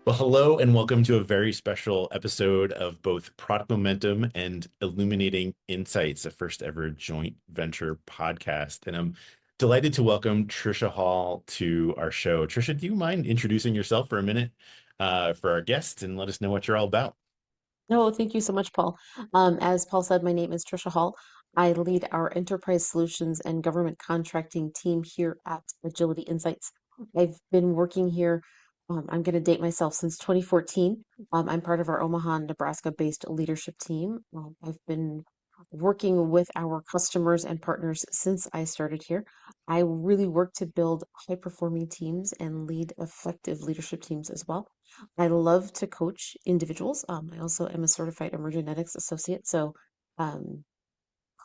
Well, hello and welcome to a very special episode of both Product Momentum and Illuminating Insights, a first ever joint venture podcast. And I'm delighted to welcome Trisha Hall to our show. Trisha, do you mind introducing yourself for a minute for our guests and let us know what you're all about? No, thank you so much, Paul. As Paul said, my name is Trisha Hall. I lead our enterprise solutions and government contracting team here at Agility Insights. I've been working here, I'm going to date myself, since 2014. I'm part of our Omaha, Nebraska-based leadership team. I've been working with our customers and partners since I started here. I really work to build high-performing teams and lead effective leadership teams as well. I love to coach individuals. I also am a certified emergenetics associate, so um,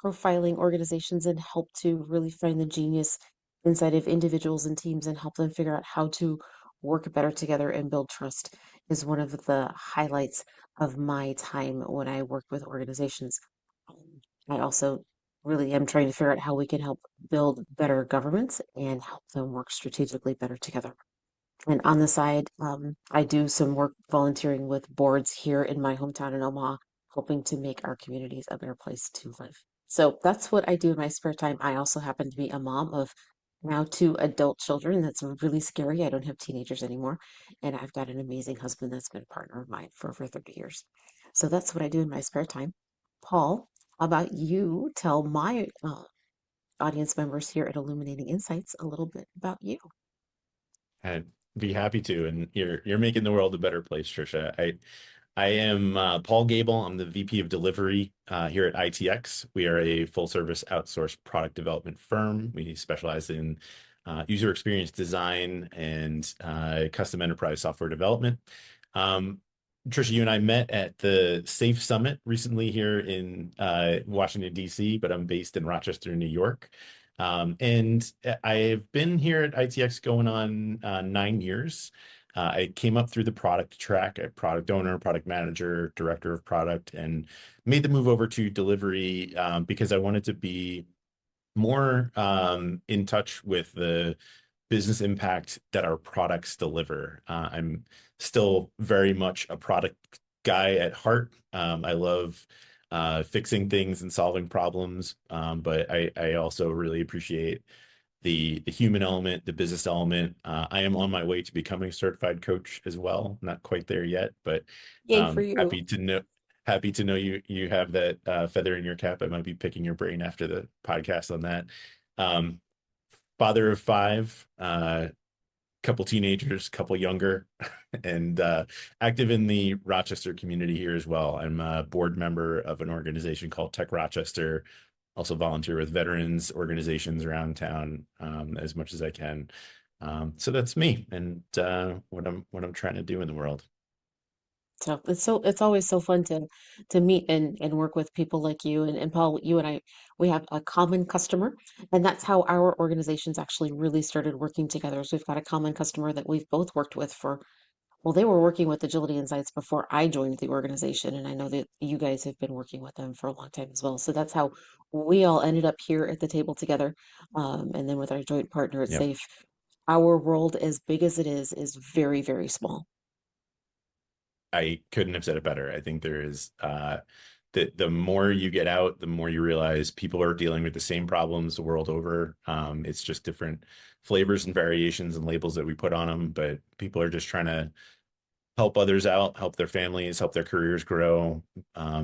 profiling organizations and help to really find the genius inside of individuals and teams and help them figure out how to work better together and build trust is one of the highlights of my time when I work with organizations. I also really am trying to figure out how we can help build better governments and help them work strategically better together. And on the side, I do some work volunteering with boards here in my hometown in Omaha, hoping to make our communities a better place to live. So that's what I do in my spare time. I also happen to be a mom of now two adult children. That's really scary. I don't have teenagers anymore. And I've got an amazing husband that's been a partner of mine for over 30 years. So that's what I do in my spare time. Paul, how about you tell my audience members here at Illuminating Insights a little bit about you? I'd be happy to, and you're making the world a better place, Trisha. I am Paul Gebel. I'm the VP of Delivery here at ITX. We are a full service outsourced product development firm. We specialize in user experience design and custom enterprise software development. Um, Trisha, you and I met at the SAFE Summit recently here in Washington, D.C., but I'm based in Rochester, New York. And I've been here at ITX going on 9 years. I came up through the product track, a product owner, product manager, director of product, and made the move over to delivery because I wanted to be more in touch with the business impact that our products deliver. I'm still very much a product guy at heart. I love fixing things and solving problems, but I also really appreciate the human element, the business element. I am on my way to becoming a certified coach as well. Not quite there yet, but Yay for you. happy to know you have that feather in your cap. I might be picking your brain after the podcast on that. Um, Father of five, couple teenagers, couple younger, and active in the Rochester community here as well. I'm a board member of an organization called Tech Rochester. Also volunteer with veterans organizations around town as much as I can. So that's me and what I'm trying to do in the world. It's always so fun to meet and work with people like you and Paul, you and I, we have a common customer, and that's how our organizations actually really started working together. So we've got a common customer that we've both worked with for, well, they were working with Agility Insights before I joined the organization, and I know that you guys have been working with them for a long time as well. So that's how we all ended up here at the table together. And then with our joint partner at Yep. Safe, our world, as big as it is very, very small. I couldn't have said it better. I think there is the more you get out, the more you realize people are dealing with the same problems the world over. It's just different flavors and variations and labels that we put on them, but people are just trying to help others out, help their families, help their careers grow,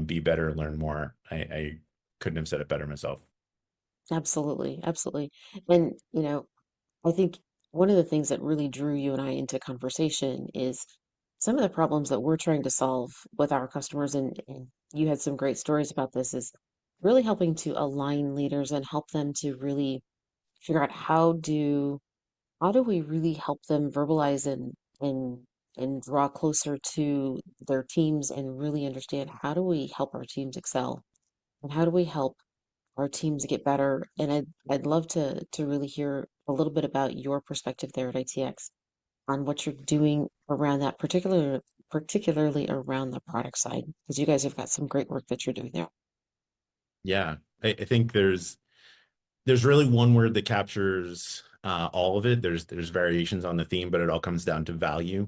be better, learn more. I couldn't have said it better myself. Absolutely, absolutely. And, I think one of the things that really drew you and I into conversation is some of the problems that we're trying to solve with our customers. And you had some great stories about this, is really helping to align leaders and help them to really figure out how do we really help them verbalize and draw closer to their teams and really understand how do we help our teams excel and how do we help our teams get better. And I'd love to really hear a little bit about your perspective there at ITX on what you're doing around that, particularly around the product side, because you guys have got some great work that you're doing there. Yeah, I think there's really one word that captures all of it. There's variations on the theme, but it all comes down to value.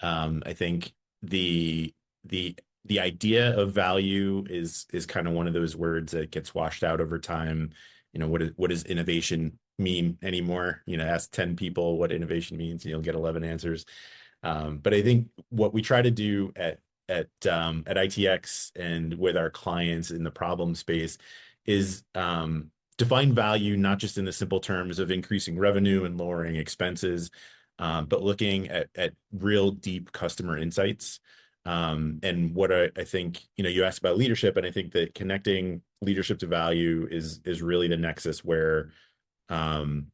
I think the the the idea of value is kind of one of those words that gets washed out over time. What does innovation mean anymore? Ask 10 people what innovation means, and you'll get 11 answers. But I think what we try to do at ITX and with our clients in the problem space is define value not just in the simple terms of increasing revenue and lowering expenses, but looking at real deep customer insights. And what I think, you asked about leadership, and I think that connecting leadership to value is really the nexus where um,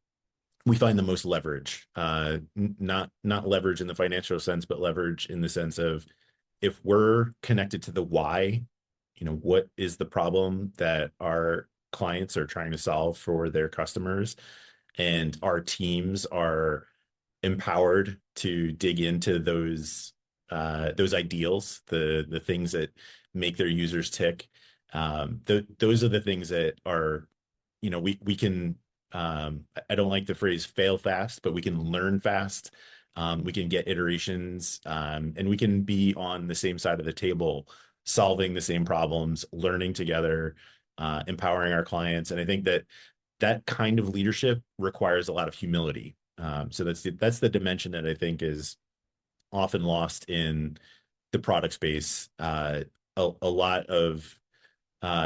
we find the most leverage. Not leverage in the financial sense, but leverage in the sense of if we're connected to the why, what is the problem that our clients are trying to solve for their customers, and our teams are empowered to dig into those ideals, the things that make their users tick. Those are the things that are, we can. I don't like the phrase "fail fast," but we can learn fast. We can get iterations, and we can be on the same side of the table, solving the same problems, learning together, empowering our clients. And I think that kind of leadership requires a lot of humility. So that's the dimension that I think is often lost in the product space. A lot of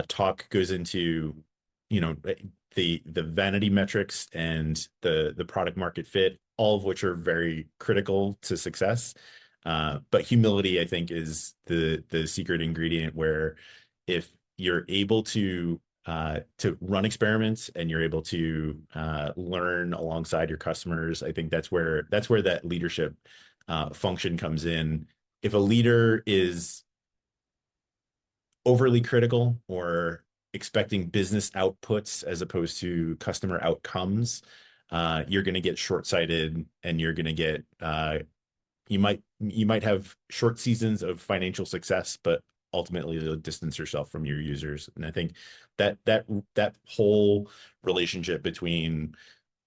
talk goes into, you know, the vanity metrics and the product market fit, all of which are very critical to success. But humility, I think, is the secret ingredient where if you're able to run experiments and you're able to learn alongside your customers, I think that's where that leadership function comes in. If a leader is overly critical or expecting business outputs as opposed to customer outcomes, you're going to get short-sighted, and you're going to get you might have short seasons of financial success, but ultimately you'll distance yourself from your users. And I think that whole relationship between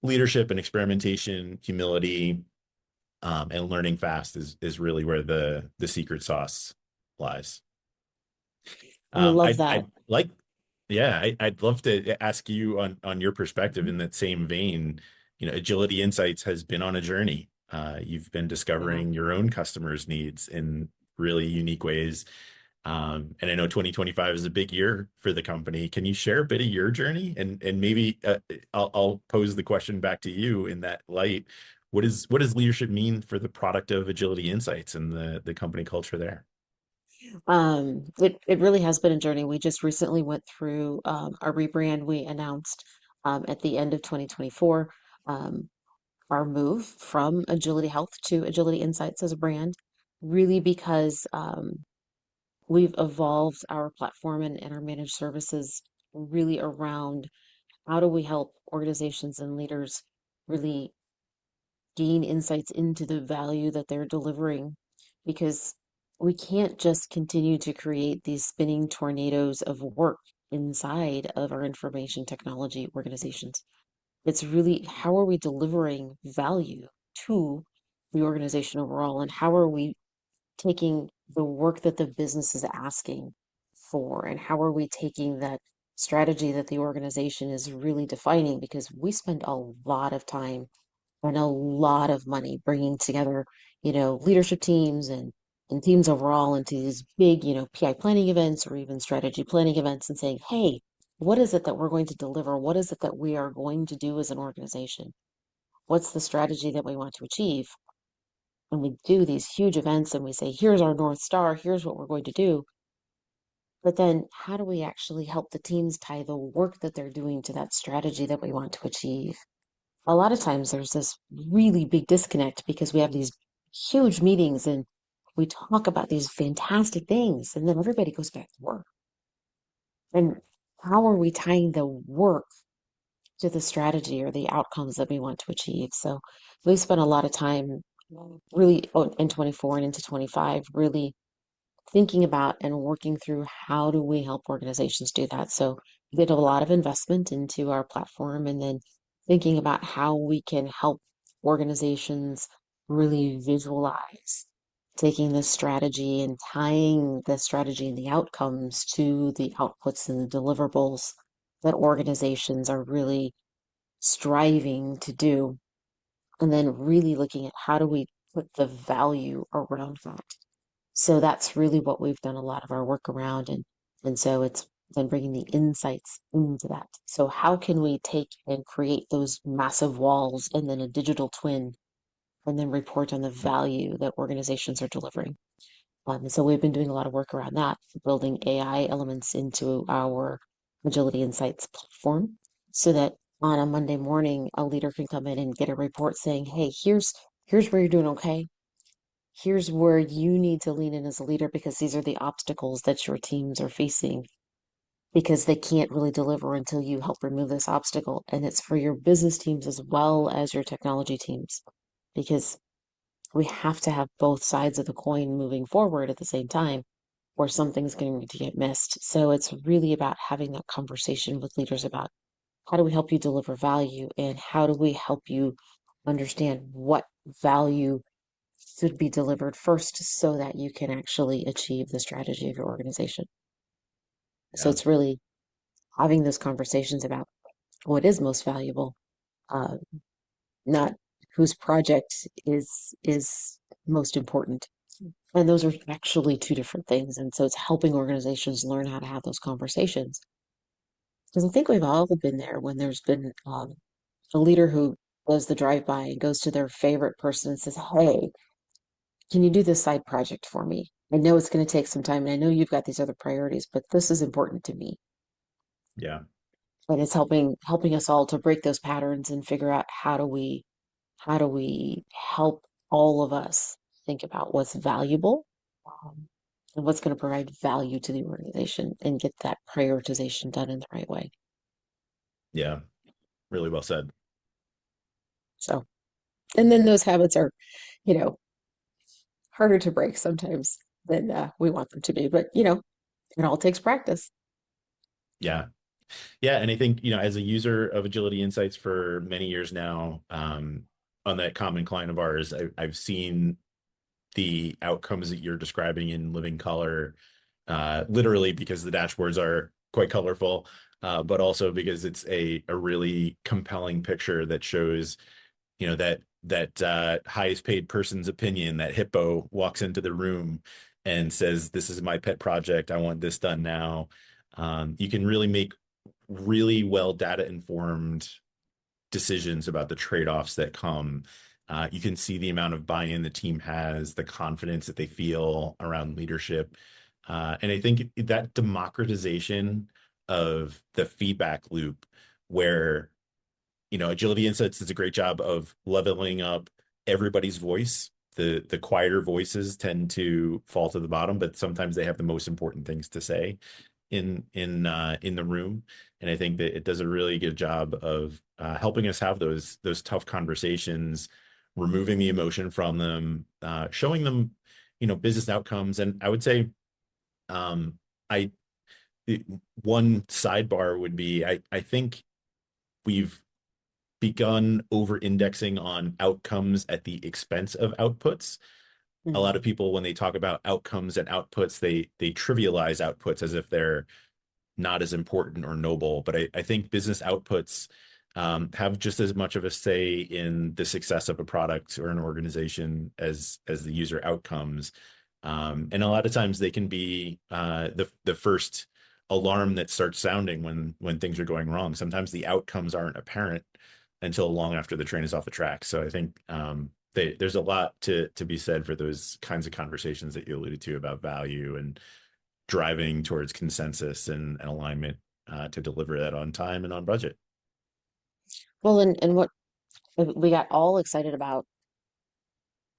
leadership and experimentation, humility, and learning fast is really where the secret sauce lies. I love I'd that. like, yeah, I'd love to ask you on your perspective in that same vein. Agility Insights has been on a journey. You've been Yeah. discovering your own customers' needs in really unique ways. And I know 2025 is a big year for the company. Can you share a bit of your journey? And maybe I'll pose the question back to you in that light. What does leadership mean for the product of Agility Insights and the company culture there? It really has been a journey. We just recently went through a rebrand we announced at the end of 2024. Um, our move from Agility Health to Agility Insights as a brand, really because we've evolved our platform and our managed services really around how do we help organizations and leaders really gain insights into the value that they're delivering, because we can't just continue to create these spinning tornadoes of work inside of our information technology organizations. It's really how are we delivering value to the organization overall, and how are we taking the work that the business is asking for, and how are we taking that strategy that the organization is really defining, because we spend a lot of time and a lot of money bringing together, leadership teams and teams overall into these big, PI planning events or even strategy planning events, and saying, hey, what is it that we're going to deliver? What is it that we are going to do as an organization? What's the strategy that we want to achieve? And we do these huge events and we say, here's our North Star, here's what we're going to do. But then how do we actually help the teams tie the work that they're doing to that strategy that we want to achieve? A lot of times there's this really big disconnect because we have these huge meetings and we talk about these fantastic things, and then everybody goes back to work. And how are we tying the work to the strategy or the outcomes that we want to achieve? So we spent a lot of time really in 24 and into 25, really thinking about and working through how do we help organizations do that. So we did a lot of investment into our platform, and then thinking about how we can help organizations really visualize. taking the strategy and tying the strategy and the outcomes to the outputs and the deliverables that organizations are really striving to do, and then really looking at how do we put the value around that. So that's really what we've done a lot of our work around, and so it's then bringing the insights into that. So how can we take and create those massive walls and then a digital twin and then report on the value that organizations are delivering? And so we've been doing a lot of work around that, building AI elements into our Agility Insights platform so that on a Monday morning, a leader can come in and get a report saying, hey, here's where you're doing okay. Here's where you need to lean in as a leader because these are the obstacles that your teams are facing because they can't really deliver until you help remove this obstacle. And it's for your business teams as well as your technology teams because we have to have both sides of the coin moving forward at the same time, or something's going to get missed. So it's really about having that conversation with leaders about how do we help you deliver value and how do we help you understand what value should be delivered first so that you can actually achieve the strategy of your organization. So Yeah. it's really having those conversations about what is most valuable, uh, not whose project is most important. And those are actually two different things. And so it's helping organizations learn how to have those conversations. Because I think we've all been there when there's been a leader who does the drive-by and goes to their favorite person and says, hey, can you do this side project for me? I know it's going to take some time and I know you've got these other priorities, but this is important to me. Yeah. And it's helping us all to break those patterns and figure out how do we help all of us think about what's valuable, um, and what's going to provide value to the organization and get that prioritization done in the right way. Yeah. Really well said. So, and then those habits are, you know, harder to break sometimes than we want them to be, but it all takes practice. Yeah. Yeah, and I think, as a user of Agility Insights for many years now, on that common client of ours, I've seen the outcomes that you're describing in living color, literally because the dashboards are quite colorful, but also because it's a really compelling picture that shows, that highest paid person's opinion, that hippo walks into the room and says, "This is my pet project. I want this done now." You can really make really well data informed decisions about the trade-offs that come. You can see the amount of buy-in the team has, the confidence that they feel around leadership. And I think that democratization of the feedback loop where, Agility Insights does a great job of leveling up everybody's voice. The quieter voices tend to fall to the bottom, but sometimes they have the most important things to say in the room. And I think that it does a really good job of helping us have those tough conversations, removing the emotion from them, showing them, business outcomes. And I would say, um, I one sidebar would be I think we've begun over indexing on outcomes at the expense of outputs. A lot of Mhm. people, when they talk about outcomes and outputs, they trivialize outputs as if they're not as important or noble. But I think business outputs have just as much of a say in the success of a product or an organization as the user outcomes. And a lot of times they can be the first alarm that starts sounding when things are going wrong. Sometimes the outcomes aren't apparent until long after the train is off the track. So I think there's a lot to be said for those kinds of conversations that you alluded to about value and driving towards consensus and alignment to deliver that on time and on budget. Well, and what we got all excited about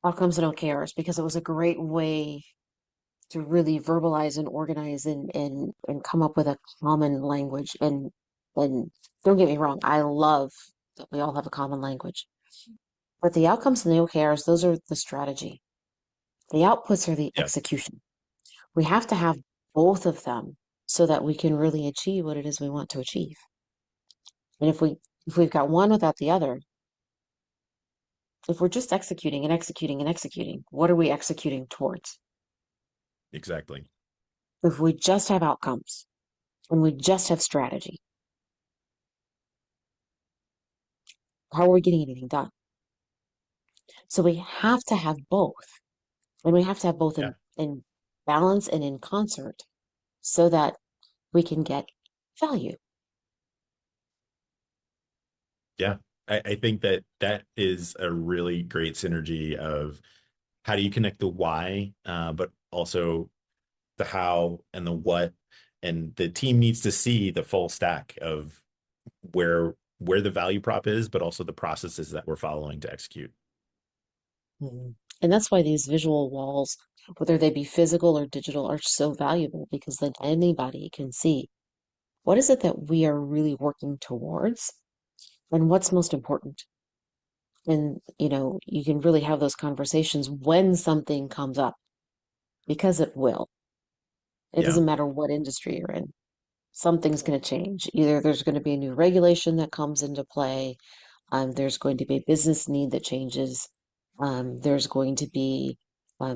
outcomes and OKRs because it was a great way to really verbalize and organize and come up with a common language. And don't get me wrong, I love that we all have a common language. But the outcomes and the OKRs, those are the strategy. The outputs are the Yeah, execution. We have to have both of them so that we can really achieve what it is we want to achieve. And if we've got one without the other, if we're just executing and executing and executing, what are we executing towards? Exactly. If we just have outcomes and we just have strategy, how are we getting anything done? So we have to have both, and we have to have both Yeah. in balance and in concert so that we can get value. Yeah. I think that that is a really great synergy of how do you connect the why, but also the how and the what. And the team needs to see the full stack of where the value prop is, but also the processes that we're following to execute. Mhm. And that's why these visual walls, whether they be physical or digital, are so valuable because then anybody can see what is it that we are really working towards and what's most important. And, you can really have those conversations when something comes up because it will. It Yeah. doesn't matter what industry you're in. Something's going to change. Either there's going to be a new regulation that comes into play, there's going to be a business need that changes. There's going to be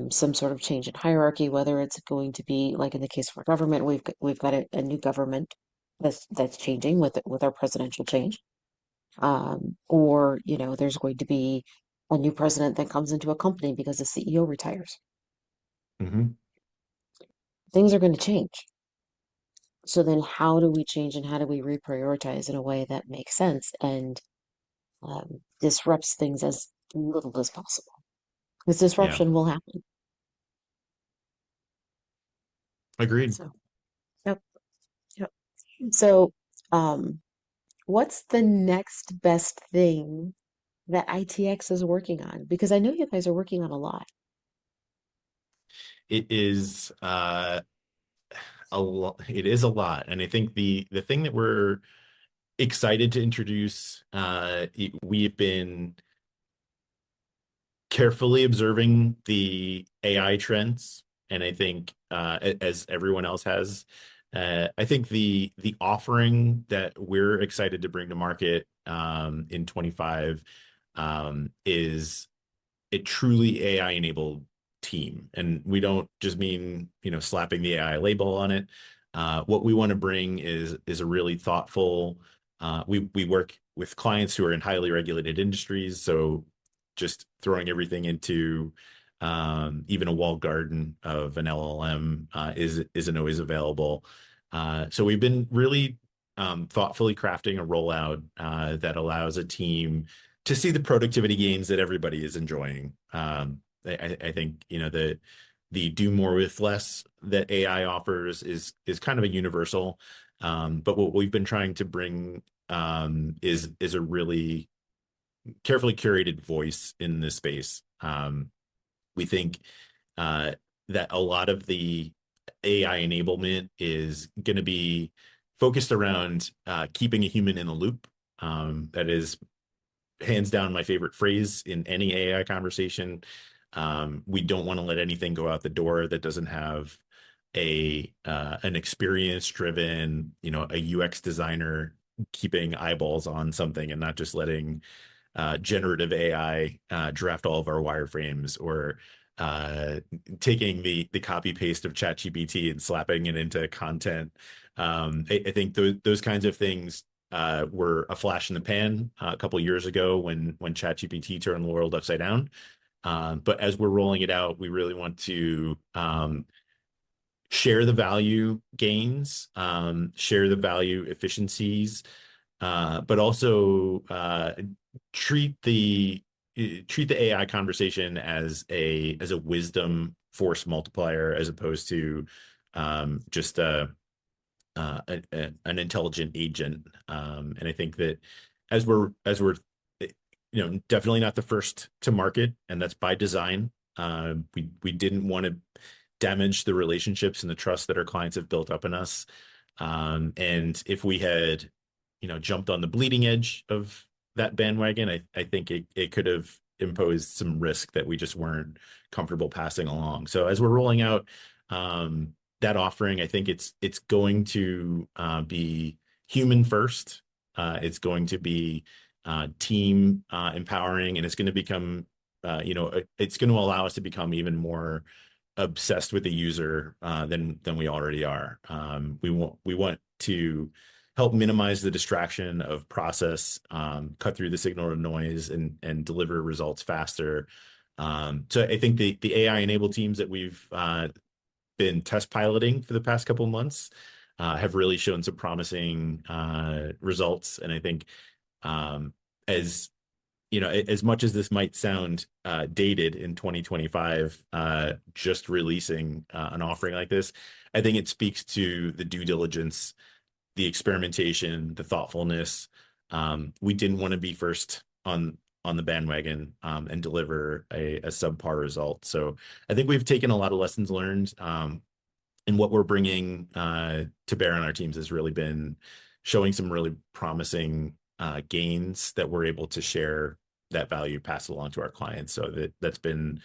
some sort of change in hierarchy, whether it's going to be like in the case of our government, we've got a new government that's changing with our presidential change. Or there's going to be a new president that comes into a company because the CEO retires. Hmm. Things are going to change. So then, how do we change and how do we reprioritize in a way that makes sense and disrupts things as little as possible? Because Yeah. disruption will happen. Agreed. So, yep, yep. So, um, what's the next best thing that ITX is working on? Because I know you guys are working on a lot. It is a lot. It is a lot. And I think the thing that we're excited to introduce, we've been carefully observing the AI trends, and I think as everyone else has, I think the offering that we're excited to bring to market in 25 is a truly AI enabled team. And we don't just mean, slapping the AI label on it. What we want to bring is a really thoughtful, we work with clients who are in highly regulated industries. So just throwing everything into even a walled garden of an LLM isn't always available. So we've been really thoughtfully crafting a rollout that allows a team to see the productivity gains that everybody is enjoying. I think the do more with less that AI offers is kind of a universal. But what we've been trying to bring is a really carefully curated voice in this space. We think uh, that a lot of the AI enablement is going to be focused around keeping a human in the loop. That is hands down my favorite phrase in any AI conversation. We don't want to let anything go out the door that doesn't have an experience driven, a UX designer keeping eyeballs on something and not just letting generative AI draft all of our wireframes or uh, taking the copy paste of ChatGPT and slapping it into content. I think those kinds of things were a flash in the pan a couple years ago when ChatGPT turned the world upside down. But as we're rolling it out, we really want to share the value gains, share the value efficiencies, but also treat the treat the AI conversation as a wisdom force multiplier as opposed to just an intelligent agent. And I think that as we're definitely not the first to market, and that's by design. We didn't want to damage the relationships and the trust that our clients have built up in us. And if we had, jumped on the bleeding edge of that bandwagon, I think it could have imposed some risk that we just weren't comfortable passing along. So as we're rolling out that offering, I think it's going to be human first. It's going to be team empowering, and it's going to become, it's going to allow us to become even more obsessed with the user than we already are. We want to help minimize the distraction of process, cut through the signal to noise, and deliver results faster. So I think the AI enabled teams that we've been test piloting for the past couple of months have really shown some promising results. And I think as as much as this might sound dated in 2025, just releasing an offering like this, I think it speaks to the due diligence, the experimentation, the thoughtfulness. We didn't want to be first on the bandwagon and deliver a subpar result. So I think we've taken a lot of lessons learned, and what we're bringing to bear on our teams has really been showing some really promising gains that we're able to share that value, pass along to our clients. So that's been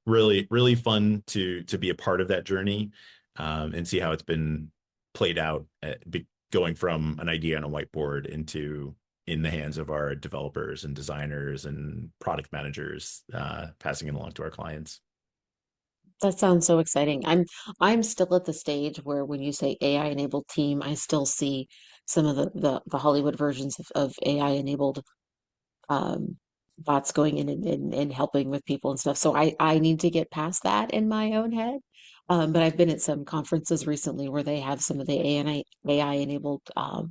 really, really fun to be a part of that journey, and see how it's been played out, going from an idea on a whiteboard into in the hands of our developers and designers and product managers, passing it along to our clients. That sounds so exciting. I'm still at the stage where when you say AI enabled team, I still see some of the Hollywood versions of AI enabled um, bots going in and helping with people and stuff. So I need to get past that in my own head. But I've been at some conferences recently where they have some of the AI enabled uh,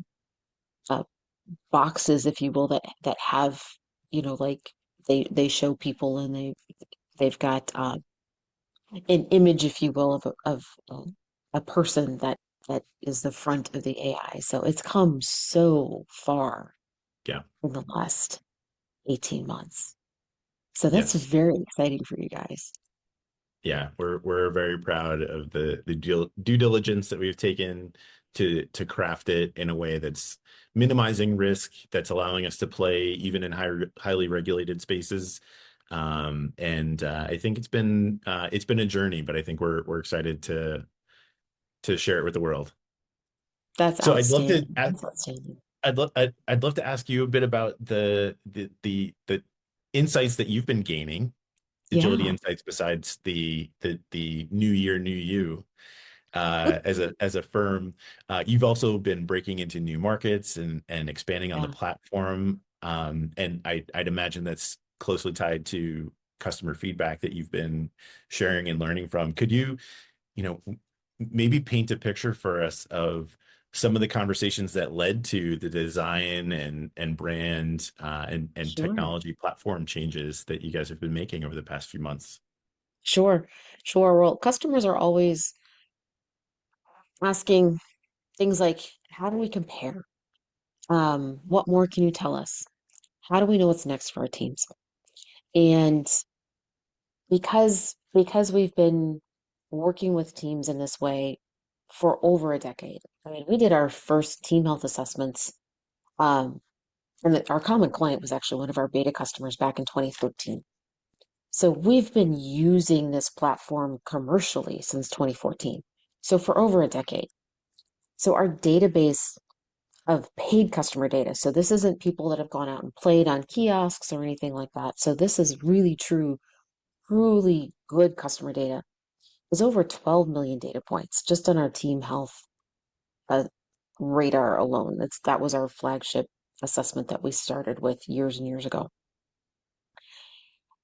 boxes, if you will, that have, like they show people and they've got an image, if you will, a person that is the front of the AI. So it's come so far Yeah. in the last 18 months. So that's Yes. very exciting for you guys. Yeah, we're very proud of the due diligence that we've taken to craft it in a way that's minimizing risk, that's allowing us to play even in highly regulated spaces. And I think it's been a journey, but I think we're excited to share it with the world. That's So I'd love to outstanding. That's outstanding. I'd love to ask you a bit about the insights that you've been gaining, Agility Yeah, Insights, besides the new year, new you, as a firm. You've also been breaking into new markets and expanding on the yeah, platform. And I'd imagine that's closely tied to customer feedback that you've been sharing and learning from. Could you, maybe paint a picture for us of some of the conversations that led to the design and brand and sure, technology platform changes that you guys have been making over the past few months? sure, sure. Well, customers are always asking things like, how do we compare? What more can you tell us? How do we know what's next for our teams? And because we've been working with teams in this way for over a decade. I mean, we did our first team health assessments, um, our common client was actually one of our beta customers back in 2013. So we've been using this platform commercially since 2014. So for over a decade. So our database of paid customer data. So this isn't people that have gone out and played on kiosks or anything like that. So this is really true, truly good customer data. There's over 12 million data points just on our team health uh, radar alone. That was our flagship assessment that we started with years and years ago.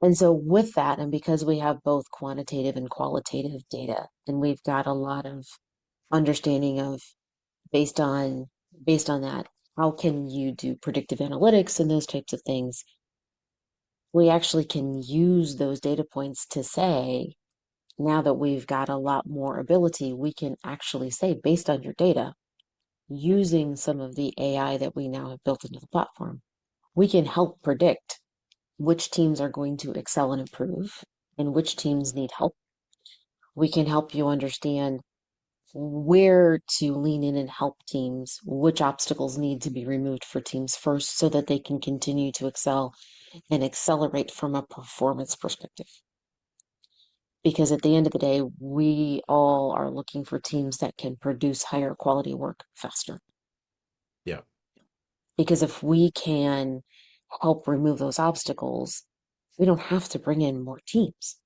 And so with that, and because we have both quantitative and qualitative data, and we've got a lot of understanding of based on based on that, how can you do predictive analytics and those types of things? We actually can use those data points to say, now that we've got a lot more ability, we can actually say, based on your data, using some of the AI that we now have built into the platform, we can help predict which teams are going to excel and improve and which teams need help. We can help you understand where to lean in and help teams, which obstacles need to be removed for teams first so that they can continue to excel and accelerate from a performance perspective. Because at the end of the day, we all are looking for teams that can produce higher quality work faster. Yeah. Because if we can help remove those obstacles, we don't have to bring in more teams.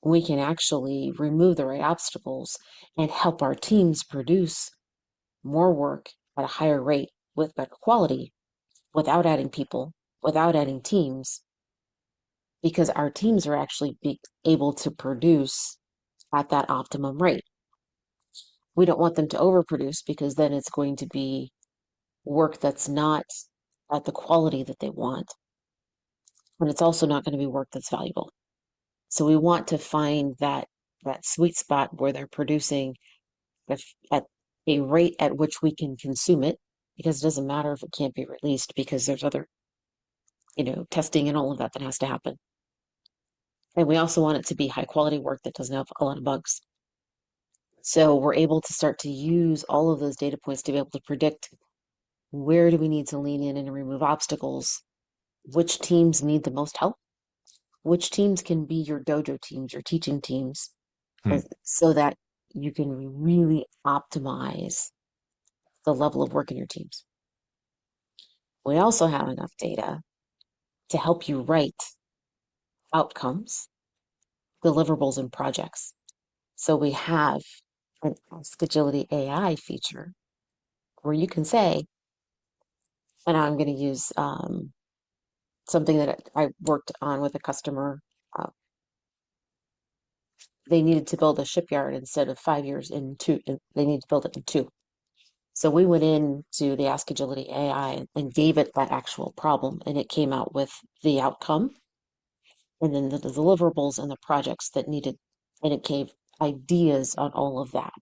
We can actually remove the right obstacles and help our teams produce more work at a higher rate with better quality without adding people, without adding teams, because our teams are actually be able to produce at that optimum rate. We don't want them to overproduce because then it's going to be work that's not at the quality that they want. And it's also not going to be work that's valuable. So we want to find that sweet spot where they're producing at a rate at which we can consume it, because it doesn't matter if it can't be released because there's other, testing and all of that that has to happen. And we also want it to be high quality work that doesn't have a lot of bugs. So we're able to start to use all of those data points to be able to predict where do we need to lean in and remove obstacles, which teams need the most help, which teams can be your dojo teams, your teaching teams, Hmm. so that you can really optimize the level of work in your teams. We also have enough data to help you write outcomes, deliverables, and projects. So we have an Ask Agility AI feature where you can say, and I'm going to use something that I worked on with a customer. Uh, they needed to build a shipyard instead of 5 years in two. They needed to build it in two. So we went into the Ask Agility AI and gave it that actual problem, and it came out with the outcome and then the deliverables and the projects that needed, and it gave ideas on all of that.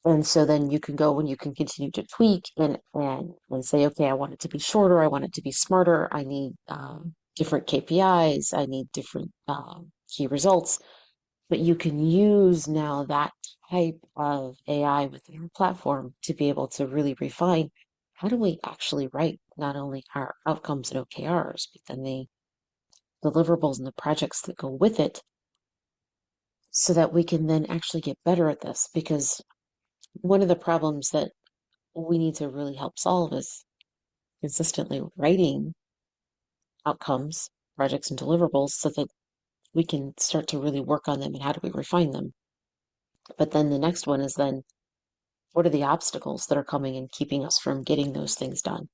And so then you can go and you can continue to tweak and say, okay, I want it to be shorter. I want it to be smarter. I need different KPIs. I need different key results. But you can use now that type of AI within your platform to be able to really refine how do we actually write not only our outcomes and OKRs, but then the deliverables and the projects that go with it so that we can then actually get better at this. Because one of the problems that we need to really help solve is consistently writing outcomes, projects, and deliverables so that we can start to really work on them and how do we refine them. But then the next one is then what are the obstacles that are coming and keeping us from getting those things done?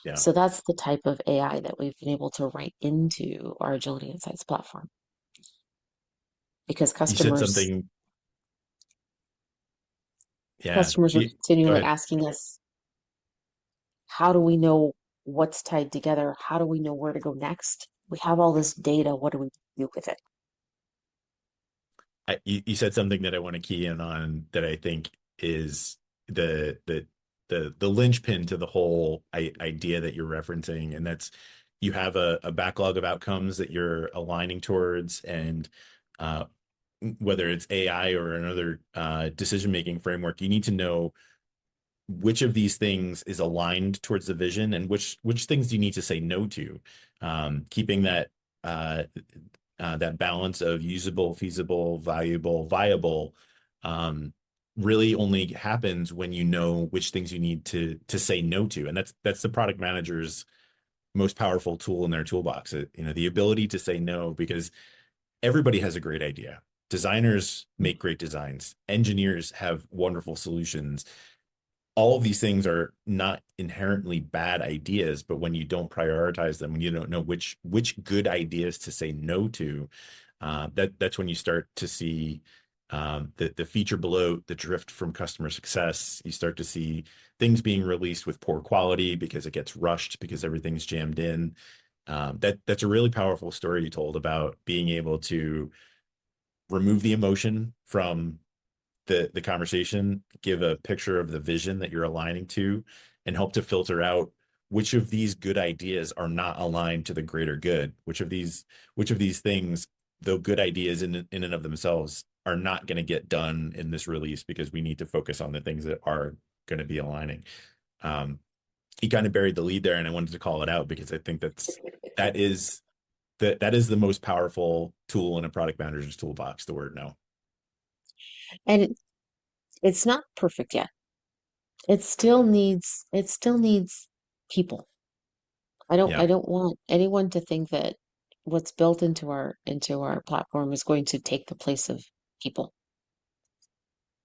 Yeah. So that's the type of AI that we've been able to write into our Agility Insights platform because You said customers something. Yeah. customers are Go continually ahead. asking us, how do we know what's tied together? How do we know where to go next? We have all this data. What do we do with it? You said something that I want to key in on that I think is the the the linchpin to the whole idea that you're referencing, and that's you have a backlog of outcomes that you're aligning towards, and uh, whether it's AI or another decision-making framework, you need to know which of these things is aligned towards the vision and which things do you need to say no to, keeping uh, that balance of usable, feasible, valuable, viable, um, really only happens when you know which things you need to say no to, and that's the product manager's most powerful tool in their toolbox. The ability to say no, because everybody has a great idea. Designers make great designs. Engineers have wonderful solutions. All of these things are not inherently bad ideas, but when you don't prioritize them, when you don't know which good ideas to say no to, that's when you start to see the feature below the drift from customer success. You start to see things being released with poor quality because it gets rushed because everything's jammed in. That's a really powerful story you told about being able to remove the emotion from the conversation, give a picture of the vision that you're aligning to, and help to filter out which of these good ideas are not aligned to the greater good. Which of these things, though good ideas in and of themselves, are not going to get done in this release because we need to focus on the things that are going to be aligning. Um, he kind of buried the lead there, and I wanted to call it out because I think that is that is the most powerful tool in a product manager's toolbox, the word no. And it's not perfect yet. it still needs people. I Yeah, don't want anyone to think that what's built into our platform is going to take the place of people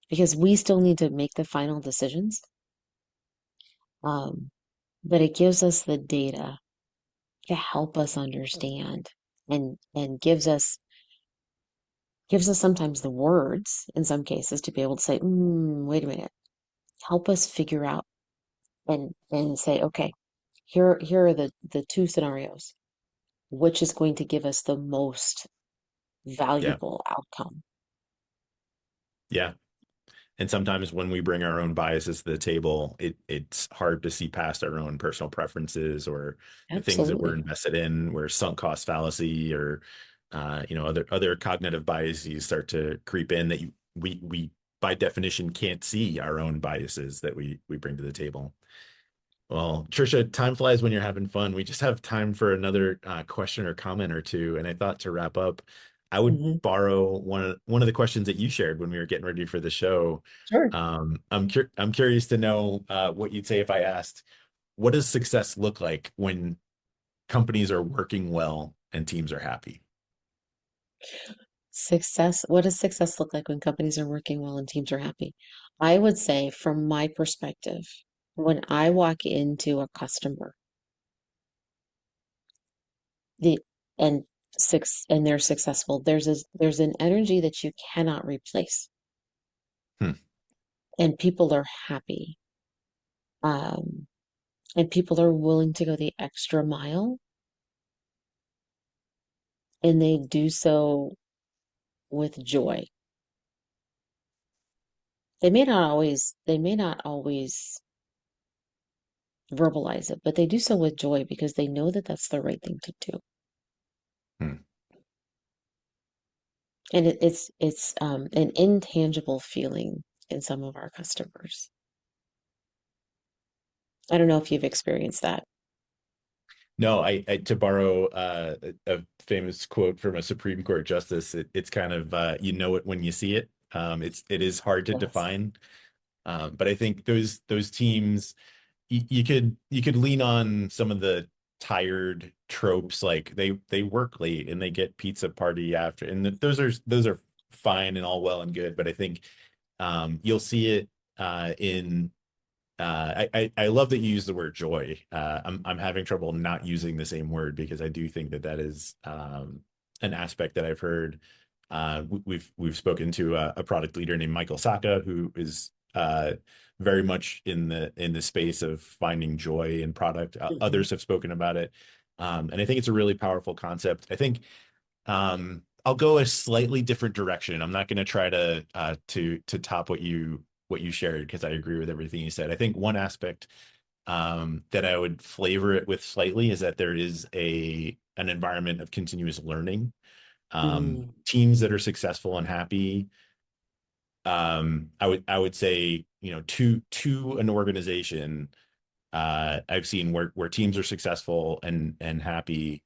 because we still need to make the final decisions. Um, but it gives us the data to help us understand and gives us sometimes the words in some cases to be able to say, wait a minute, help us figure out and say, okay, here are the two scenarios. Which is going to give us the most yeah, valuable outcome? yeah. And sometimes when we bring our own biases to the table, it's hard to see past our own personal preferences or the things that we're Absolutely. invested in, where sunk cost fallacy or other cognitive biases start to creep in that we by definition can't see our own biases that we bring to the table. Well, Trisha, time flies when you're having fun. We just have time for another question or comment or two. And I thought to wrap up, I would Hmm. borrow one of the questions that you shared when we were getting ready for the show. Sure. I'm curious to know what you'd say if I asked, what does success look like when companies are working well and teams are happy? What does success look like when companies are working well and teams are happy? I would say, from my perspective, when I walk into a customer, the and and they're successful, there's an energy that you cannot replace, Hmm. and people are happy, um, and people are willing to go the extra mile, and they do so with joy. They may not always verbalize it, but they do so with joy because they know that that's the right thing to do. Hmm. And it's an intangible feeling in some of our customers. I don't know if you've experienced that. No, to borrow a famous quote from a Supreme Court justice, it's kind of you know it when you see it. It is hard to Yes. define. But I think those teams, you could lean on some of the tired tropes, like they work late and they get pizza party after, and those are fine and all well and good. But I think you'll see it in I love that you use the word joy. I'm having trouble not using the same word because I do think that that is an aspect that I've heard. We've spoken to a product leader named Michael Saka, who is very much in the space of finding joy in product. Mhm. Others have spoken about it, and I think it's a really powerful concept. I think I'll go a slightly different direction. I'm not going to try to top what you shared because I agree with everything you said. I think one aspect that I would flavor it with slightly is that there is an environment of continuous learning. Mm, Teams that are successful and happy, I would say, to an organization, I've seen where teams are successful and happy,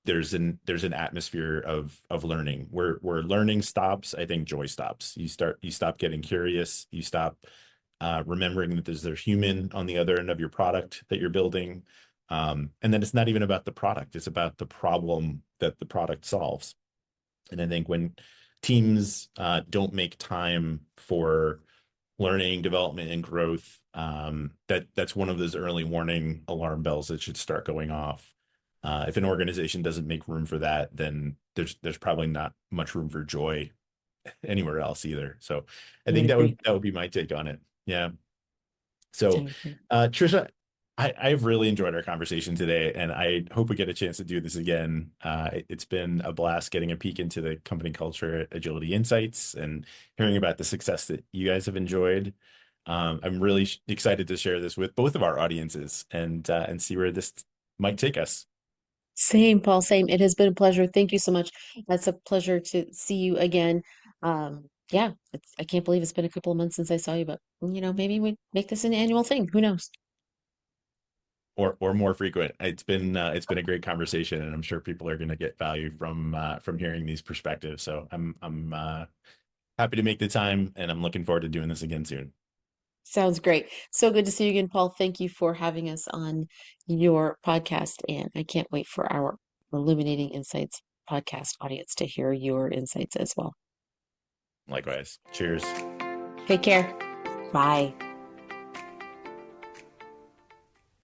there's an atmosphere of learning. Where learning stops, I think joy stops. You stop getting curious, you stop remembering that there's human on the other end of your product that you're building. And then it's not even about the product, it's about the problem that the product solves. And I think when teams don't make time for learning, development, and growth, that's one of those early warning alarm bells that should start going off. If an organization doesn't make room for that, then there's probably not much room for joy anywhere else either. So I I would think that agree. would that would be my take on it. Yeah. I So, would agree. Trisha, I've really enjoyed our conversation today, and I hope we get a chance to do this again. It's been a blast getting a peek into the company culture at Agility Insights and hearing about the success that you guys have enjoyed. I'm really excited to share this with both of our audiences and see where this might take us. Same, Paul, same. It has been a pleasure. Thank you so much. It's a pleasure to see you again. Yeah, I can't believe it's been a couple of months since I saw you, but maybe we make this an annual thing. Who knows? Or more frequent. It's been a great conversation, and I'm sure people are going to get value from hearing these perspectives. So I'm happy to make the time, and I'm looking forward to doing this again soon. Sounds great. So good to see you again, Paul. Thank you for having us on your podcast. And I can't wait for our Illuminating Insights podcast audience to hear your insights as well. Likewise. Cheers. Take care. Bye.